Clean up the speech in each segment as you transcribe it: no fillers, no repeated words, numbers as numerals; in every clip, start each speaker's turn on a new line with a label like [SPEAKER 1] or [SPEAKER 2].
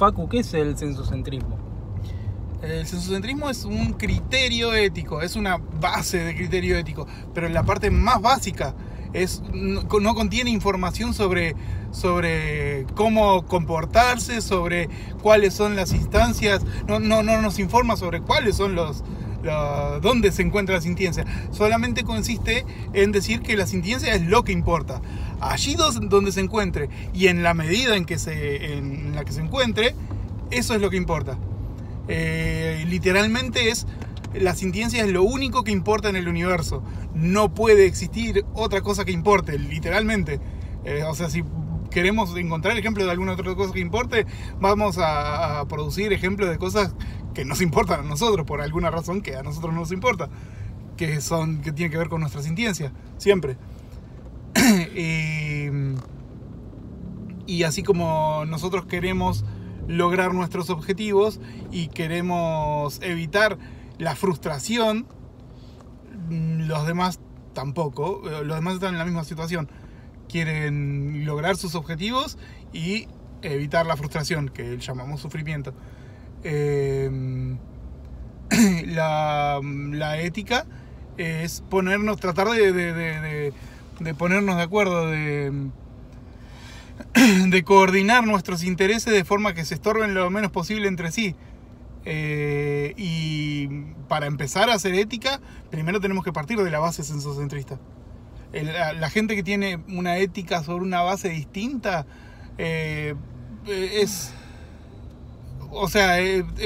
[SPEAKER 1] Facu, ¿qué es el sensocentrismo?
[SPEAKER 2] El sensocentrismo es un criterio ético, es una base de criterio ético, pero en la parte más básica no contiene información sobre cómo comportarse, sobre cuáles son las instancias, no nos informa sobre cuáles son dónde se encuentra la sintiencia. Solamente consiste en decir que la sintiencia es lo que importa. Allí donde se encuentre y en la medida en la que se encuentre, eso es lo que importa. Literalmente la sintiencia es lo único que importa en el universo. No puede existir otra cosa que importe, literalmente. O sea, si queremos encontrar ejemplos de alguna otra cosa que importe, vamos a producir ejemplos de cosas que nos importan a nosotros, por alguna razón que a nosotros no nos importa, que tiene que ver con nuestra sintiencia, siempre. Y así como nosotros queremos lograr nuestros objetivos y queremos evitar la frustración, los demás tampoco. Los demás están en la misma situación. Quieren lograr sus objetivos y evitar la frustración, que llamamos sufrimiento. La ética es tratar de ponernos de acuerdo, de coordinar nuestros intereses de forma que se estorben lo menos posible entre sí. Y para empezar a hacer ética, primero tenemos que partir de la base sensocentrista. La gente que tiene una ética sobre una base distinta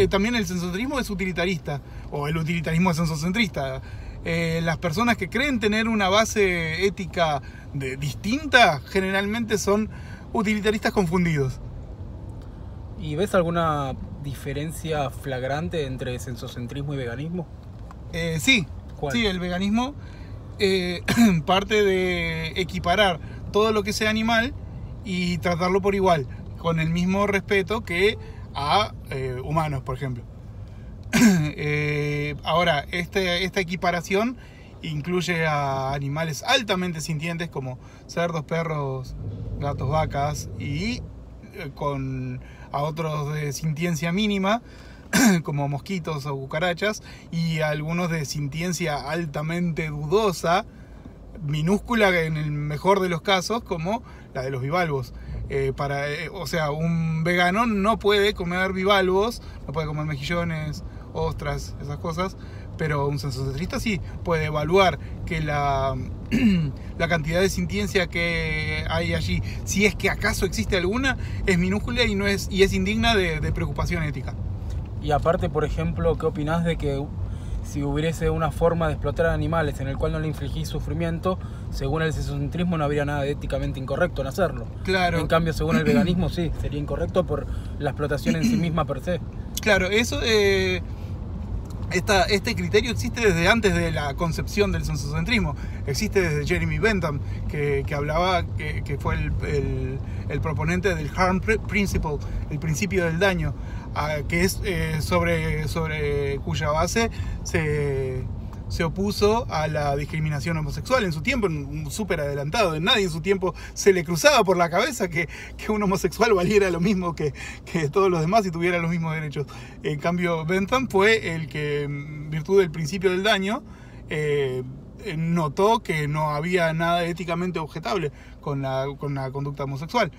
[SPEAKER 2] también el sensocentrismo es utilitarista, o el utilitarismo es sensocentrista. Las personas que creen tener una base ética distinta generalmente son utilitaristas confundidos.
[SPEAKER 1] ¿Y ves alguna diferencia flagrante entre sensocentrismo y veganismo?
[SPEAKER 2] Sí.
[SPEAKER 1] ¿Cuál?
[SPEAKER 2] Sí, el veganismo parte de equiparar todo lo que sea animal y tratarlo por igual, con el mismo respeto que a humanos, por ejemplo. Ahora, esta equiparación incluye a animales altamente sintientes como cerdos, perros, gatos, vacas, y a otros de sintiencia mínima como mosquitos o cucarachas, y algunos de sintiencia altamente dudosa, minúscula en el mejor de los casos, como la de los bivalvos. O sea, un vegano no puede comer bivalvos, no puede comer mejillones, ostras, esas cosas, pero un sensocentrista sí puede evaluar que la cantidad de sintiencia que hay allí, si es que acaso existe alguna, es minúscula y es indigna de preocupación ética.
[SPEAKER 1] Y aparte, por ejemplo, ¿qué opinás de que si hubiese una forma de explotar animales en el cual no le infligís sufrimiento, según el sensocentrismo no habría nada éticamente incorrecto en hacerlo?
[SPEAKER 2] Claro.
[SPEAKER 1] En cambio, según el veganismo sí, sería incorrecto por la explotación en sí misma per se.
[SPEAKER 2] Claro, eso este criterio existe desde antes de la concepción del sensocentrismo. Existe desde Jeremy Bentham, que hablaba, que fue el proponente del harm principle, el principio del daño, que es sobre cuya base se opuso a la discriminación homosexual en su tiempo, súper adelantado. Nadie en su tiempo se le cruzaba por la cabeza que un homosexual valiera lo mismo que todos los demás y tuviera los mismos derechos. En cambio, Bentham fue el que, en virtud del principio del daño, notó que no había nada éticamente objetable con la conducta homosexual.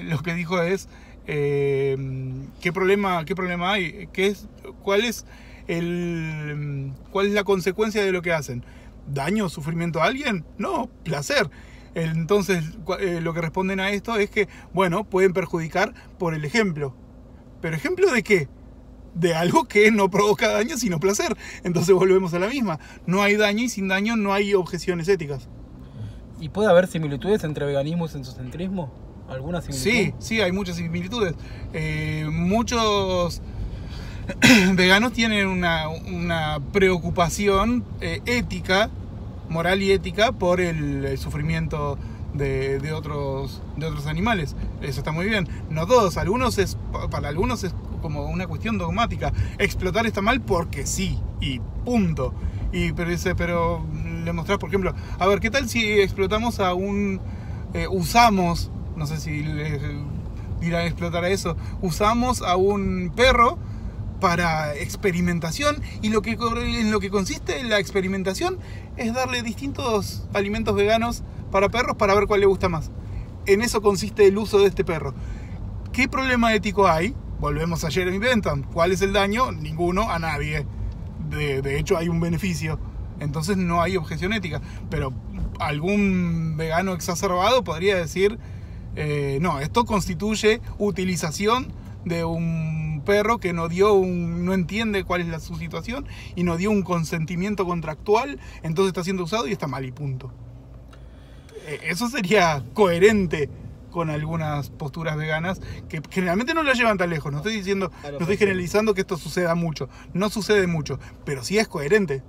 [SPEAKER 2] Lo que dijo es ¿qué problema hay? ¿Cuál es la consecuencia de lo que hacen? ¿Daño o sufrimiento a alguien? No, placer. Entonces lo que responden a esto es que, bueno, pueden perjudicar por el ejemplo. ¿Pero ejemplo de qué? De algo que no provoca daño sino placer. Entonces volvemos a la misma. No hay daño y sin daño no hay objeciones éticas.
[SPEAKER 1] ¿Y puede haber similitudes entre veganismo y sensocentrismo? ¿Alguna similitud?
[SPEAKER 2] Sí, hay muchas similitudes. Muchos veganos tienen una preocupación ética, moral y ética por el sufrimiento de otros animales. Eso está muy bien. No todos, para algunos es como una cuestión dogmática. Explotar está mal porque sí, y punto. Pero le mostrás, por ejemplo, a ver, ¿qué tal si explotamos usamos, no sé si ir a explotar a eso. Usamos a un perro para experimentación, y en lo que consiste la experimentación es darle distintos alimentos veganos para perros para ver cuál le gusta más. En eso consiste el uso de este perro. ¿Qué problema ético hay? Volvemos a Jeremy Bentham. ¿Cuál es el daño? Ninguno, a nadie. De hecho hay un beneficio. Entonces no hay objeción ética. Pero algún vegano exacerbado podría decir, no, esto constituye utilización de un perro que no entiende cuál es su situación y no dio un consentimiento contractual, entonces está siendo usado y está mal y punto. Eso sería coherente con algunas posturas veganas que generalmente no las llevan tan lejos. No estoy diciendo, no estoy generalizando que esto suceda mucho. No sucede mucho, pero sí es coherente.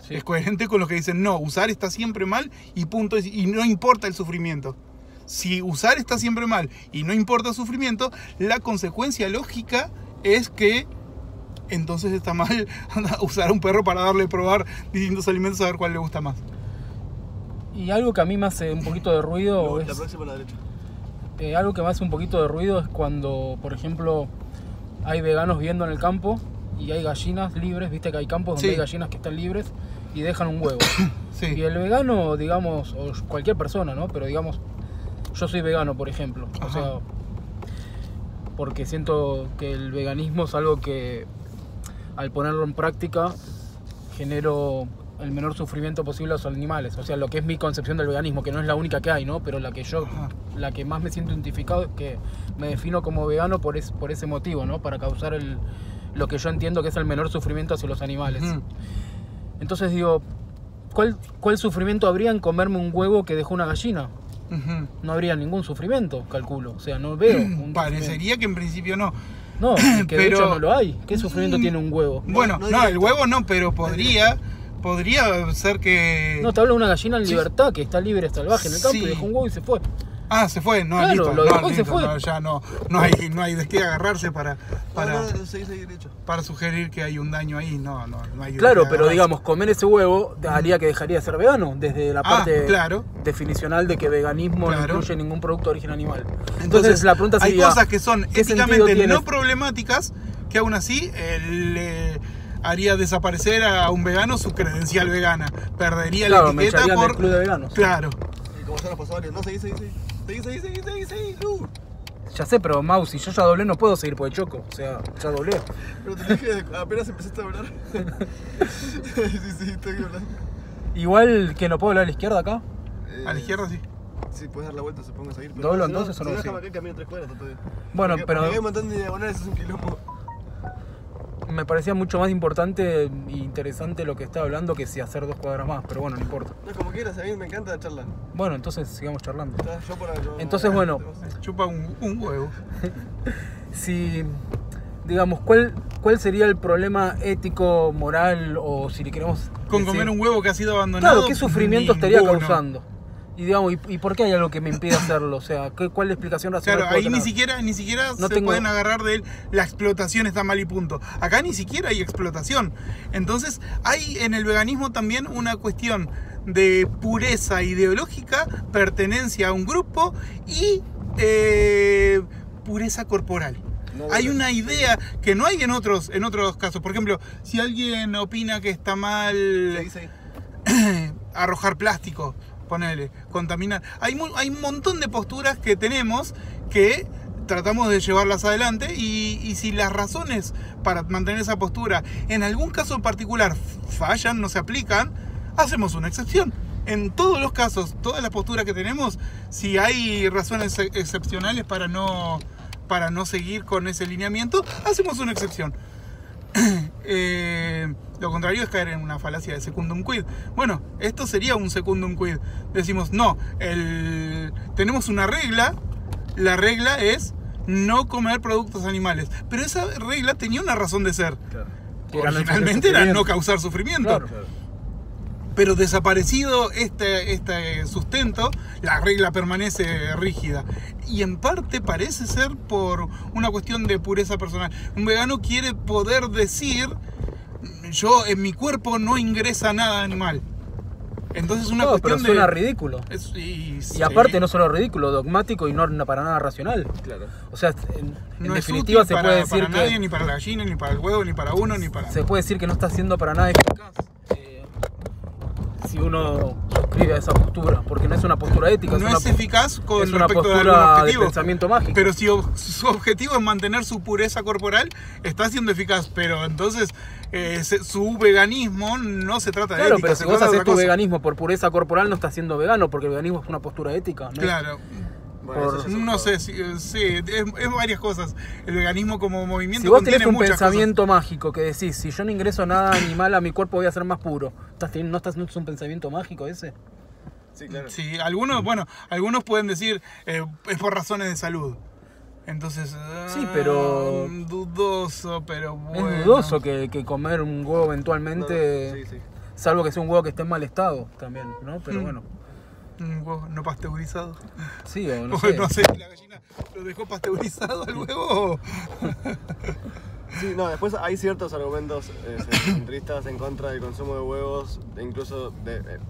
[SPEAKER 2] Sí. Es coherente con los que dicen, no, usar está siempre mal y punto, y no importa el sufrimiento. Si usar está siempre mal y no importa el sufrimiento, la consecuencia lógica es que entonces está mal usar a un perro para darle a probar distintos alimentos a ver cuál le gusta más.
[SPEAKER 1] Y algo que a mí me hace un poquito de ruido
[SPEAKER 3] No,
[SPEAKER 1] es...
[SPEAKER 3] la próxima a la derecha.
[SPEAKER 1] Algo que me hace un poquito de ruido es cuando, por ejemplo, hay veganos viviendo en el campo y hay gallinas libres, viste que hay campos donde
[SPEAKER 2] Sí.
[SPEAKER 1] hay gallinas que están libres y dejan un huevo.
[SPEAKER 2] Sí.
[SPEAKER 1] Y el vegano, digamos, o cualquier persona, ¿no? Pero digamos, yo soy vegano, por ejemplo.
[SPEAKER 2] Ajá.
[SPEAKER 1] O sea, porque siento que el veganismo es algo que al ponerlo en práctica genero el menor sufrimiento posible a los animales. O sea, lo que es mi concepción del veganismo, que no es la única que hay, ¿no? Pero la que yo,
[SPEAKER 2] Ajá.
[SPEAKER 1] la que más me siento identificado es que me defino como vegano por ese motivo, ¿no? Para causar lo que yo entiendo que es el menor sufrimiento hacia los animales.
[SPEAKER 2] Ujú.
[SPEAKER 1] Entonces digo, ¿cuál sufrimiento habría en comerme un huevo que dejó una gallina?
[SPEAKER 2] Ujú.
[SPEAKER 1] No habría ningún sufrimiento, calculo. O sea, no veo un
[SPEAKER 2] Parecería que en principio no.
[SPEAKER 1] No, que de
[SPEAKER 2] pero-
[SPEAKER 1] hecho no lo hay. ¿Qué sufrimiento tiene un huevo?
[SPEAKER 2] Bueno,
[SPEAKER 3] no
[SPEAKER 2] no,
[SPEAKER 3] directo.
[SPEAKER 2] el huevo no, pero podría ser que...
[SPEAKER 1] No, te hablo de una gallina en
[SPEAKER 2] Sí.
[SPEAKER 1] libertad, que está libre, salvaje en el campo
[SPEAKER 2] Sí.
[SPEAKER 1] y dejó un huevo y se fue.
[SPEAKER 2] Ah, se fue, no,
[SPEAKER 1] Claro,
[SPEAKER 2] listo.
[SPEAKER 1] lo dejó y se
[SPEAKER 2] listo,
[SPEAKER 1] fue.
[SPEAKER 2] no, ya no hay de qué agarrarse para
[SPEAKER 3] Seguí derecho.
[SPEAKER 2] sugerir que hay un daño ahí. No hay de
[SPEAKER 1] Claro,
[SPEAKER 2] qué
[SPEAKER 1] pero
[SPEAKER 2] agarrarse.
[SPEAKER 1] digamos, comer ese huevo haría que dejaría de ser vegano, desde la parte
[SPEAKER 2] claro.
[SPEAKER 1] definicional de que veganismo
[SPEAKER 2] Claro.
[SPEAKER 1] no incluye ningún producto de origen animal.
[SPEAKER 2] Entonces,
[SPEAKER 1] la pregunta
[SPEAKER 2] hay
[SPEAKER 1] sería,
[SPEAKER 2] cosas que son
[SPEAKER 1] ¿qué sentido
[SPEAKER 2] éticamente
[SPEAKER 1] tiene?
[SPEAKER 2] no problemáticas que aún así le haría desaparecer a un vegano su credencial vegana. Perdería
[SPEAKER 1] Claro,
[SPEAKER 2] la
[SPEAKER 1] me
[SPEAKER 2] etiqueta
[SPEAKER 1] echarían del
[SPEAKER 2] por...
[SPEAKER 1] club de veganos.
[SPEAKER 2] Claro.
[SPEAKER 3] Y como ya nos pasó varios. No, seguí.
[SPEAKER 1] Ya sé, pero Mau, si yo ya doblé no puedo seguir por el choco. O sea, ya doblé.
[SPEAKER 3] Pero te dije, apenas empezaste a hablar. sí, estoy hablando.
[SPEAKER 1] Igual que no puedo hablar a la izquierda acá.
[SPEAKER 2] A la izquierda sí.
[SPEAKER 3] Sí, puedes dar la vuelta, se ponga a seguir.
[SPEAKER 1] ¿Doblo
[SPEAKER 3] si
[SPEAKER 1] entonces o no
[SPEAKER 3] Si
[SPEAKER 1] sigo?
[SPEAKER 3] déjame acá, camino 3 cuadras, está todo bien.
[SPEAKER 1] Bueno, pero
[SPEAKER 3] Porque hay un montón de diagonales, es un quilombo.
[SPEAKER 1] me parecía mucho más importante e interesante lo que estaba hablando que si hacer 2 cuadras más, pero bueno, no importa.
[SPEAKER 3] No, como quieras, a mí me encanta la charla.
[SPEAKER 1] Bueno, entonces sigamos charlando.
[SPEAKER 3] Yo por ahí, yo-
[SPEAKER 1] Entonces, bueno.
[SPEAKER 2] Chupa un huevo.
[SPEAKER 1] Si, digamos, ¿cuál sería el problema ético, moral o si le queremos
[SPEAKER 2] Con
[SPEAKER 1] decir-
[SPEAKER 2] comer un huevo que ha sido abandonado.
[SPEAKER 1] Claro, ¿qué sufrimiento estaría
[SPEAKER 2] ninguno.
[SPEAKER 1] causando? Y digamos, ¿y por qué hay algo que me impide hacerlo? O sea, ¿cuál es la explicación racional?
[SPEAKER 2] Claro,
[SPEAKER 1] puedo
[SPEAKER 2] ahí
[SPEAKER 1] tener?
[SPEAKER 2] ni siquiera
[SPEAKER 1] No
[SPEAKER 2] se
[SPEAKER 1] tengo-
[SPEAKER 2] pueden agarrar de él, la explotación está mal y punto. Acá ni siquiera hay explotación. Entonces hay en el veganismo también una cuestión de pureza ideológica, pertenencia a un grupo y pureza corporal.
[SPEAKER 3] No,
[SPEAKER 2] Hay
[SPEAKER 3] bueno.
[SPEAKER 2] una idea que no hay en otros casos. Por ejemplo, si alguien opina que está mal
[SPEAKER 3] Seguí.
[SPEAKER 2] arrojar plástico, ponele, contaminar. Hay un montón de posturas que tenemos que tratamos de llevarlas adelante y si las razones para mantener esa postura en algún caso en particular fallan, no se aplican, hacemos una excepción. En todos los casos, todas las posturas que tenemos, si hay razones excepcionales para no seguir con ese lineamiento, hacemos una excepción. Lo contrario es caer en una falacia de secundum quid. Bueno, esto sería un secundum quid. Decimos, no, tenemos una regla, la regla es no comer productos animales. Pero esa regla tenía una razón de ser.
[SPEAKER 1] Claro. Que era no
[SPEAKER 2] Originalmente era
[SPEAKER 1] sufrimiento.
[SPEAKER 2] no causar sufrimiento.
[SPEAKER 1] Claro.
[SPEAKER 2] Pero desaparecido este sustento, la regla permanece rígida. Y en parte parece ser por una cuestión de pureza personal. Un vegano quiere poder decir, yo en mi cuerpo no ingresa nada animal. Entonces una
[SPEAKER 1] No, pero
[SPEAKER 2] cuestión
[SPEAKER 1] suena
[SPEAKER 2] de...
[SPEAKER 1] ridículo.
[SPEAKER 2] Y
[SPEAKER 1] Y aparte no solo ridículo, dogmático y no para nada racional.
[SPEAKER 3] Claro.
[SPEAKER 1] O sea, en
[SPEAKER 2] no es
[SPEAKER 1] definitiva
[SPEAKER 2] útil
[SPEAKER 1] se puede decir
[SPEAKER 2] para nadie,
[SPEAKER 1] que
[SPEAKER 2] ni para la gallina, ni para el huevo, ni para uno, ni para...
[SPEAKER 1] se puede decir que no está siendo para nada eficaz. Si uno suscribe a esa postura, porque no es una postura ética,
[SPEAKER 2] No
[SPEAKER 1] es
[SPEAKER 2] es
[SPEAKER 1] una,
[SPEAKER 2] eficaz con
[SPEAKER 1] es una
[SPEAKER 2] respecto de algún
[SPEAKER 1] postura de
[SPEAKER 2] objetivo.
[SPEAKER 1] pensamiento mágico.
[SPEAKER 2] Pero si su objetivo es mantener su pureza corporal, está siendo eficaz. Pero entonces su veganismo no se trata de
[SPEAKER 1] Claro,
[SPEAKER 2] ética,
[SPEAKER 1] pero
[SPEAKER 2] se
[SPEAKER 1] si vos
[SPEAKER 2] trata de
[SPEAKER 1] haces
[SPEAKER 2] otra
[SPEAKER 1] tu
[SPEAKER 2] cosa.
[SPEAKER 1] veganismo por pureza corporal, no estás siendo vegano, porque el veganismo es una postura ética, ¿no?
[SPEAKER 2] Claro.
[SPEAKER 3] Bueno, eso ya es un
[SPEAKER 2] No
[SPEAKER 3] juego.
[SPEAKER 2] sé, sí, es varias cosas. El veganismo como movimiento
[SPEAKER 1] Si vos
[SPEAKER 2] contiene
[SPEAKER 1] tenés un
[SPEAKER 2] muchas
[SPEAKER 1] pensamiento mágico que decís, si yo no ingreso nada animal a mi cuerpo voy a ser más puro, ¿no es un pensamiento mágico ese?
[SPEAKER 3] Sí, claro.
[SPEAKER 2] cosas. Sí, algunos pueden decir es por razones de salud. Entonces,
[SPEAKER 1] Sí, pero-
[SPEAKER 2] dudoso, pero bueno.
[SPEAKER 1] Es dudoso que comer un huevo eventualmente,
[SPEAKER 3] No, sí, sí.
[SPEAKER 1] salvo que sea un huevo que esté en mal estado también, ¿no? Pero bueno,
[SPEAKER 2] Un huevo no pasteurizado.
[SPEAKER 1] sí o no
[SPEAKER 2] O
[SPEAKER 1] sé.
[SPEAKER 2] no sé, la gallina lo dejó pasteurizado al huevo. o-
[SPEAKER 3] Sí, no, después hay ciertos argumentos centristas en contra del consumo de huevos, incluso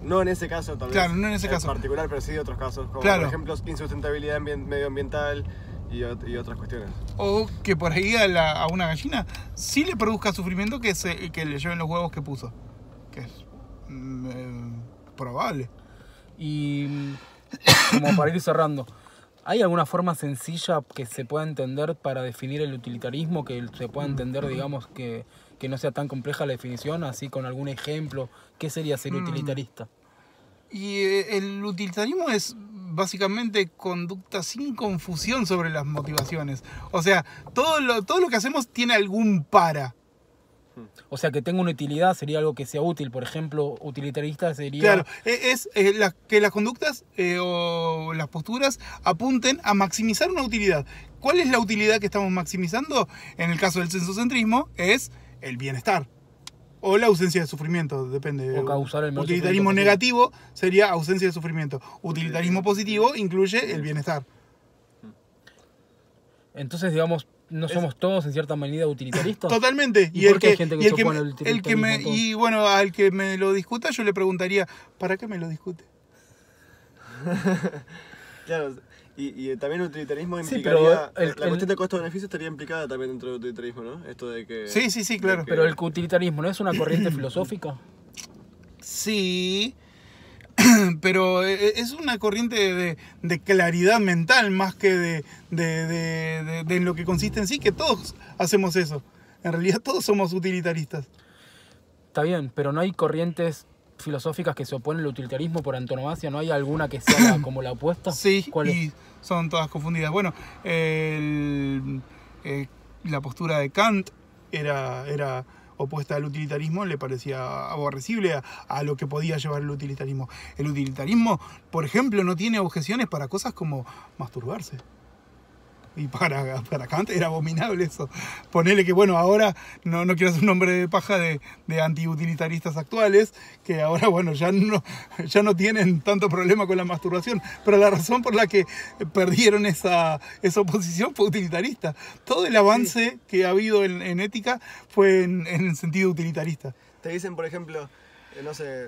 [SPEAKER 3] no en ese caso tal vez.
[SPEAKER 2] Claro, no en ese caso.
[SPEAKER 3] particular, pero sí de otros casos, como
[SPEAKER 2] Claro.
[SPEAKER 3] por ejemplo insustentabilidad medioambiental y otras cuestiones.
[SPEAKER 2] O que por ahí a una gallina sí le produzca sufrimiento que le lleven los huevos que puso. Que es probable.
[SPEAKER 1] Y como para ir cerrando, ¿hay alguna forma sencilla que se pueda entender para definir el utilitarismo? Que se pueda entender, digamos, que no sea tan compleja la definición, así con algún ejemplo. ¿Qué sería ser utilitarista?
[SPEAKER 2] Y el utilitarismo es básicamente conducta sin confusión sobre las motivaciones. O sea, todo lo que hacemos tiene algún para.
[SPEAKER 1] O sea, que tenga una utilidad sería algo que sea útil. Por ejemplo, utilitarista sería...
[SPEAKER 2] Claro, que las conductas o las posturas apunten a maximizar una utilidad. ¿Cuál es la utilidad que estamos maximizando? En el caso del sensocentrismo es el bienestar o la ausencia de sufrimiento, depende.
[SPEAKER 1] O causar el menor
[SPEAKER 2] Utilitarismo
[SPEAKER 1] sufrimiento
[SPEAKER 2] negativo sería ausencia de sufrimiento. Utilitarismo positivo incluye el bienestar.
[SPEAKER 1] Entonces, digamos, no somos todos en cierta medida utilitaristas.
[SPEAKER 2] Totalmente.
[SPEAKER 1] ¿Y por qué hay gente que se opone al utilitarismo,
[SPEAKER 2] y bueno, al que me lo discuta, yo le preguntaría, ¿para qué me lo discute?
[SPEAKER 3] Claro, y también el utilitarismo
[SPEAKER 1] Sí,
[SPEAKER 3] implicaría...
[SPEAKER 1] pero
[SPEAKER 3] la cuestión de costo-beneficio estaría implicada también dentro del utilitarismo, ¿no? Esto de que...
[SPEAKER 2] Sí, claro.
[SPEAKER 1] Pero el utilitarismo no es una corriente filosófica.
[SPEAKER 2] Sí, pero es una corriente de claridad mental más que de en lo que consiste en sí, que todos hacemos eso. En realidad todos somos utilitaristas.
[SPEAKER 1] Está bien, pero no hay corrientes filosóficas que se oponen al utilitarismo por antonomasia. ¿No hay alguna que sea como la opuesta?
[SPEAKER 2] Sí,
[SPEAKER 1] ¿Cuál
[SPEAKER 2] y
[SPEAKER 1] es?
[SPEAKER 2] son todas confundidas. Bueno, la postura de Kant era opuesta al utilitarismo, le parecía aborrecible a lo que podía llevar el utilitarismo. El utilitarismo, por ejemplo, no tiene objeciones para cosas como masturbarse. Y para Kant era abominable eso. Ponele que, bueno, ahora no quiero hacer un nombre de paja de antiutilitaristas actuales, que ahora, bueno, ya no tienen tanto problema con la masturbación, pero la razón por la que perdieron esa oposición fue utilitarista. Todo el avance que ha habido en ética fue en el sentido utilitarista.
[SPEAKER 3] Te dicen, por ejemplo, no sé,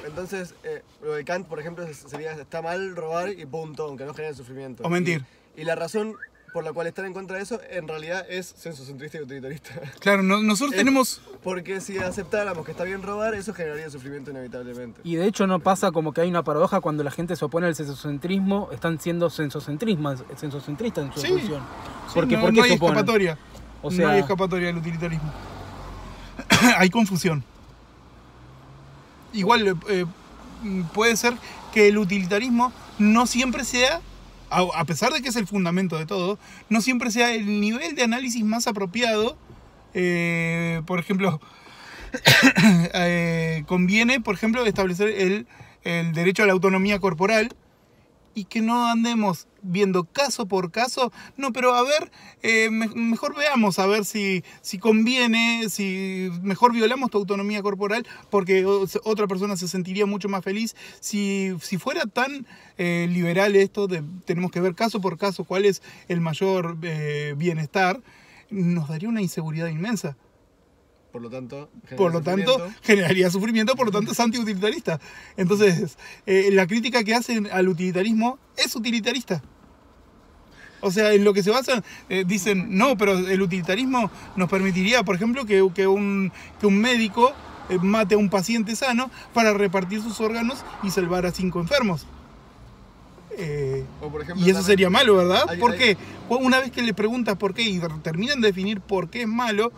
[SPEAKER 3] entonces lo de Kant, por ejemplo, sería está mal robar y punto, aunque no genere sufrimiento.
[SPEAKER 2] O mentir.
[SPEAKER 3] Y la razón por la cual están en contra de eso, en realidad es sensocentrista y utilitarista.
[SPEAKER 2] Claro, nosotros tenemos...
[SPEAKER 3] Porque si aceptáramos que está bien robar, eso generaría sufrimiento inevitablemente.
[SPEAKER 1] Y de hecho no pasa como que hay una paradoja cuando la gente se opone al sensocentrismo, están siendo sensocentristas en su
[SPEAKER 2] Sí,
[SPEAKER 1] evolución.
[SPEAKER 2] sí,
[SPEAKER 1] Porque,
[SPEAKER 2] no,
[SPEAKER 1] ¿por qué
[SPEAKER 2] no hay
[SPEAKER 1] se oponen?
[SPEAKER 2] escapatoria.
[SPEAKER 1] O sea,
[SPEAKER 2] No hay escapatoria del utilitarismo. Hay confusión. Igual puede ser que el utilitarismo no siempre sea, a pesar de que es el fundamento de todo, no siempre sea el nivel de análisis más apropiado. Por ejemplo, conviene, por ejemplo, establecer el derecho a la autonomía corporal y que no andemos viendo caso por caso. No, pero a ver, mejor veamos a ver si conviene, si mejor violamos tu autonomía corporal porque otra persona se sentiría mucho más feliz. Si fuera tan liberal esto, tenemos que ver caso por caso cuál es el mayor bienestar, nos daría una inseguridad inmensa.
[SPEAKER 3] por lo tanto,
[SPEAKER 2] generaría sufrimiento, por lo tanto es antiutilitarista. Entonces, la crítica que hacen al utilitarismo es utilitarista. O sea, en lo que se basan, dicen, no, pero el utilitarismo nos permitiría, por ejemplo, que un médico mate a un paciente sano para repartir sus órganos y salvar a 5 enfermos.
[SPEAKER 3] O por ejemplo,
[SPEAKER 2] y eso sería malo, ¿verdad? ¿Por qué? Una vez que le preguntas por qué y terminan de definir por qué es malo,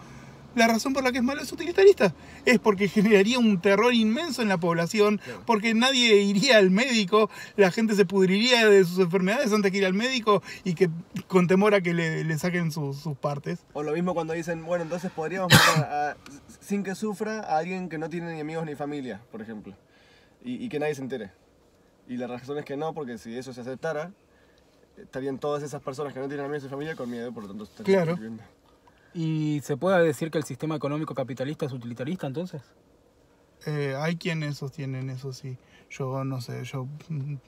[SPEAKER 2] la razón por la que es malo es utilitarista. Es porque generaría un terror inmenso en la población,
[SPEAKER 3] claro,
[SPEAKER 2] porque nadie iría al médico, la gente se pudriría de sus enfermedades antes que ir al médico y que con temor a que le saquen sus partes.
[SPEAKER 3] O lo mismo cuando dicen, bueno, entonces podríamos matar sin que sufra a alguien que no tiene ni amigos ni familia, por ejemplo, y que nadie se entere. Y la razón es que no, porque si eso se aceptara, estarían todas esas personas que no tienen amigos ni familia con miedo, por lo tanto estarían
[SPEAKER 2] Claro.
[SPEAKER 3] viviendo.
[SPEAKER 1] ¿Y se puede decir que el sistema económico capitalista es utilitarista entonces?
[SPEAKER 2] Hay quienes sostienen eso, sí. Yo no sé, yo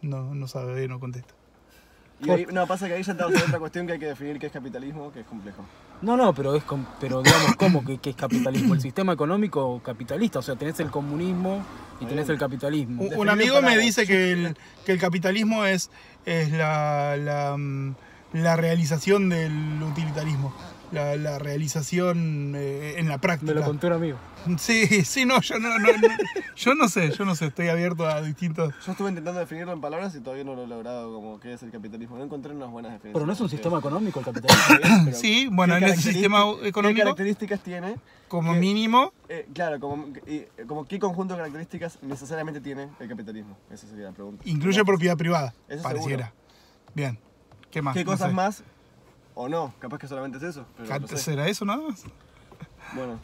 [SPEAKER 2] no sabe, no contesto.
[SPEAKER 3] Y ahí, no, pasa que ahí ya estamos en otra cuestión que hay que definir qué es capitalismo, que es complejo.
[SPEAKER 1] No, pero digamos, ¿cómo que es capitalismo? El sistema económico capitalista, o sea, tenés el comunismo y tenés el capitalismo.
[SPEAKER 2] Un amigo me dice que el capitalismo es la realización del utilitarismo. La realización en la práctica.
[SPEAKER 1] Me lo contó un amigo.
[SPEAKER 2] Sí, no, yo no sé, estoy abierto a distintos...
[SPEAKER 3] Yo estuve intentando definirlo en palabras y todavía no lo he logrado como qué es el capitalismo. No encontré unas buenas definiciones.
[SPEAKER 1] Pero no es un sistema económico el capitalismo.
[SPEAKER 2] Sí, bueno, en ese sistema económico...
[SPEAKER 3] ¿Qué características tiene?
[SPEAKER 2] Como mínimo...
[SPEAKER 3] Claro, como qué conjunto de características necesariamente tiene el capitalismo. Esa sería la pregunta.
[SPEAKER 2] Incluye propiedad privada,
[SPEAKER 3] Eso
[SPEAKER 2] pareciera.
[SPEAKER 3] seguro.
[SPEAKER 2] Bien, ¿qué más?
[SPEAKER 3] ¿Qué
[SPEAKER 2] No
[SPEAKER 3] cosas
[SPEAKER 2] sé.
[SPEAKER 3] más? O no, capaz que solamente es eso. Pero no sé.
[SPEAKER 2] ¿Será eso nada más?
[SPEAKER 3] Bueno,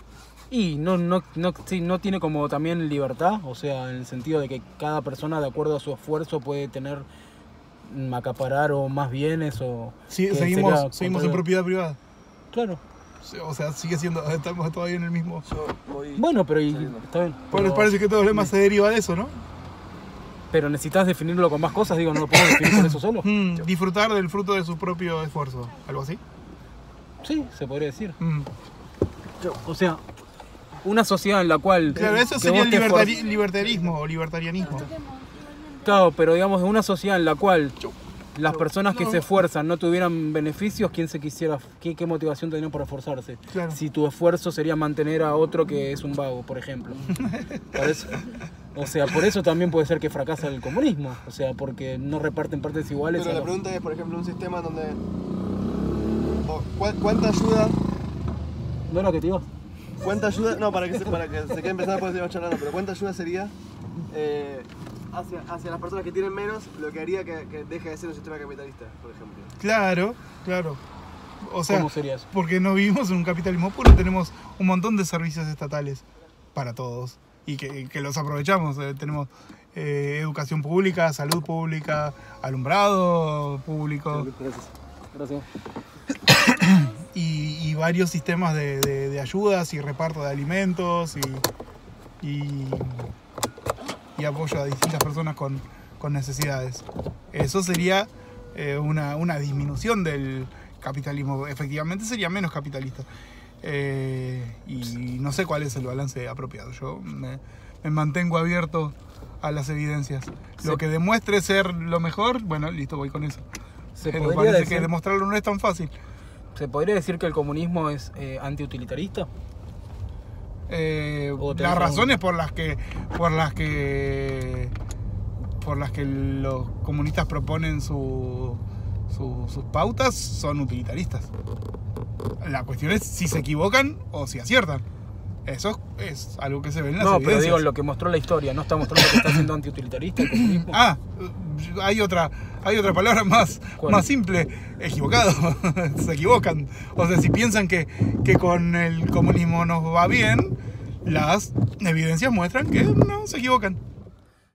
[SPEAKER 1] Y no tiene como también libertad, o sea, en el sentido de que cada persona de acuerdo a su esfuerzo puede tener, acaparar o más bienes o...
[SPEAKER 2] Sí,
[SPEAKER 1] que
[SPEAKER 2] seguimos
[SPEAKER 1] sería
[SPEAKER 2] en propiedad privada.
[SPEAKER 1] Claro.
[SPEAKER 2] O sea, sigue siendo, estamos todavía en el mismo...
[SPEAKER 3] yo voy...
[SPEAKER 1] Bueno, pero
[SPEAKER 3] saliendo.
[SPEAKER 1] está bien.
[SPEAKER 2] Pues
[SPEAKER 1] Pero,
[SPEAKER 2] parece que todo lo demás se deriva de eso, ¿no?
[SPEAKER 1] pero necesitas definirlo con más cosas, digo, no lo puedo definir con eso solo.
[SPEAKER 2] Disfrutar del fruto de su propio esfuerzo, algo así.
[SPEAKER 1] Sí, se podría decir.
[SPEAKER 2] Mm.
[SPEAKER 1] O sea, una sociedad en la cual...
[SPEAKER 2] Claro, eso
[SPEAKER 1] que
[SPEAKER 2] sería
[SPEAKER 1] vos
[SPEAKER 2] el
[SPEAKER 1] te
[SPEAKER 2] libertarismo o libertarianismo.
[SPEAKER 1] Claro, pero digamos, en una sociedad en la cual las personas que se esfuerzan no tuvieran beneficios, ¿quién se quisiera, qué motivación tendrían por esforzarse?
[SPEAKER 2] Claro.
[SPEAKER 1] Si tu esfuerzo sería mantener a otro que es un vago, por ejemplo. Por eso, o sea, por eso también puede ser que fracasa el comunismo, o sea, porque no reparten partes iguales.
[SPEAKER 3] Pero
[SPEAKER 1] a
[SPEAKER 3] la
[SPEAKER 1] los-
[SPEAKER 3] pregunta es, por ejemplo, un sistema donde... ¿Cuánta ayuda?
[SPEAKER 1] ¿No es lo que te digo?
[SPEAKER 3] ¿Cuánta ayuda? No, para que se quede empezando después seguimos charlando, pero ¿cuánta ayuda sería hacia las personas que tienen menos, lo que haría que deje de ser un sistema capitalista, por ejemplo?
[SPEAKER 2] Claro. O sea,
[SPEAKER 1] ¿Cómo sería eso?
[SPEAKER 2] porque no vivimos en un capitalismo puro, tenemos un montón de servicios estatales para todos y que los aprovechamos. Tenemos educación pública, salud pública, alumbrado público
[SPEAKER 1] Gracias.
[SPEAKER 2] y varios sistemas de ayudas y reparto de alimentos y apoyo a distintas personas con necesidades. Eso sería una disminución del capitalismo. Efectivamente sería menos capitalista. Y no sé cuál es el balance apropiado. Yo me mantengo abierto a las evidencias. Lo que demuestre ser lo mejor, bueno, listo, voy con eso.
[SPEAKER 1] Se
[SPEAKER 2] Pero
[SPEAKER 1] podría
[SPEAKER 2] parece que
[SPEAKER 1] decir-
[SPEAKER 2] demostrarlo no es tan fácil.
[SPEAKER 1] ¿Se podría decir que el comunismo es antiutilitarista? O tenés
[SPEAKER 2] Las razones
[SPEAKER 1] algún-
[SPEAKER 2] por las que los comunistas proponen sus pautas son utilitaristas. La cuestión es si se equivocan o si aciertan. Eso es algo que se ve en las
[SPEAKER 1] No, pero
[SPEAKER 2] evidencias.
[SPEAKER 1] digo lo que mostró la historia, no está mostrando que está siendo antiutilitarista el comunismo.
[SPEAKER 2] Hay otra palabra más
[SPEAKER 1] ¿Cuál?
[SPEAKER 2] simple, equivocado. Se equivocan. O sea, si piensan que con el comunismo nos va bien, las evidencias muestran que no, se equivocan.